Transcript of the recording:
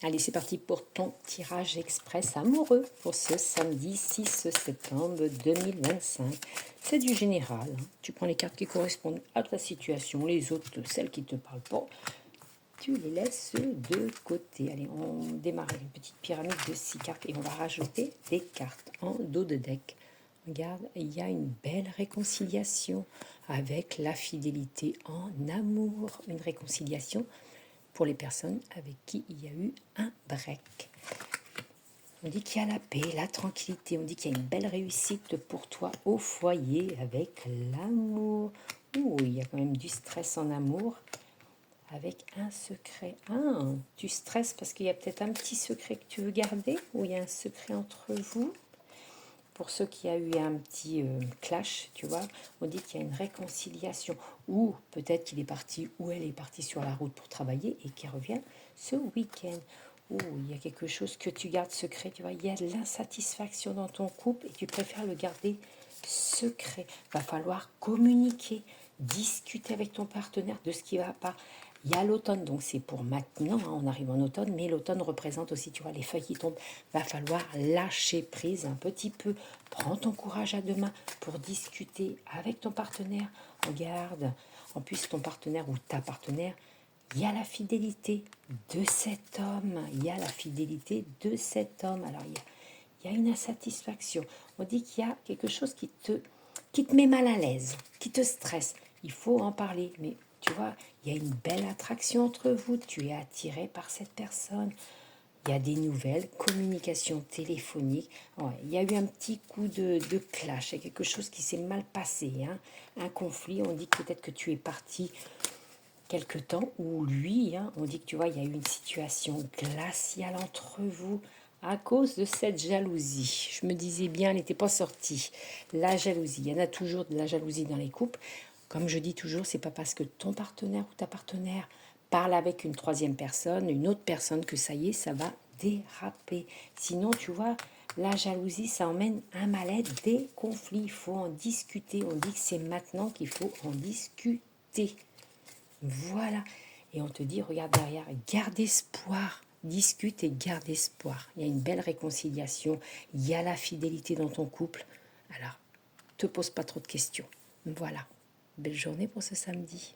Allez, c'est parti pour ton tirage express amoureux pour ce samedi 6 septembre 2025. C'est du général. Tu prends les cartes qui correspondent à ta situation, les autres, celles qui ne te parlent pas, tu les laisses de côté. Allez, on démarre avec une petite pyramide de 6 cartes et on va rajouter des cartes en dos de deck. Regarde, il y a une belle réconciliation avec la fidélité en amour. Une réconciliation pour les personnes avec qui il y a eu un break. On dit qu'il y a la paix, la tranquillité, on dit qu'il y a une belle réussite pour toi au foyer avec l'amour. Ouh, il y a quand même du stress en amour avec un secret. Ah, tu stresses parce qu'il y a peut-être un petit secret que tu veux garder ou il y a un secret entre vous. Pour ceux qui a eu un petit clash, tu vois, on dit qu'il y a une réconciliation. Ou peut-être qu'il est parti, ou elle est partie sur la route pour travailler et qu'il revient ce week-end. Ou il y a quelque chose que tu gardes secret, tu vois, il y a de l'insatisfaction dans ton couple et tu préfères le garder secret. Va falloir communiquer, discuter avec ton partenaire de ce qui ne va pas. Il y a l'automne, donc c'est pour maintenant, on arrive en automne, mais l'automne représente aussi, tu vois, les feuilles qui tombent. Va falloir lâcher prise un petit peu. Prends ton courage à deux mains pour discuter avec ton partenaire. Regarde, en plus ton partenaire ou ta partenaire, il y a la fidélité de cet homme. Il y a la fidélité de cet homme. Alors il y a une insatisfaction. On dit qu'il y a quelque chose qui te met mal à l'aise, qui te stresse. Il faut en parler, mais tu vois, il y a une belle attraction entre vous, tu es attiré par cette personne. Il y a des nouvelles, communication téléphonique. Ouais, il y a eu un petit coup de clash, il y a quelque chose qui s'est mal passé, hein. Un conflit, on dit que peut-être que tu es parti quelque temps, ou lui, hein, on dit que tu vois, il y a eu une situation glaciale entre vous à cause de cette jalousie. Je me disais bien, elle n'était pas sortie. La jalousie, il y en a toujours de la jalousie dans les couples. Comme je dis toujours, c'est pas parce que ton partenaire ou ta partenaire parle avec une troisième personne, une autre personne, que ça y est, ça va déraper. Sinon, tu vois, la jalousie, ça emmène un mal-être, des conflits. Il faut en discuter. On dit que c'est maintenant qu'il faut en discuter. Voilà. Et on te dit, regarde derrière, garde espoir. Discute et garde espoir. Il y a une belle réconciliation. Il y a la fidélité dans ton couple. Alors, te pose pas trop de questions. Voilà. Belle journée pour ce samedi.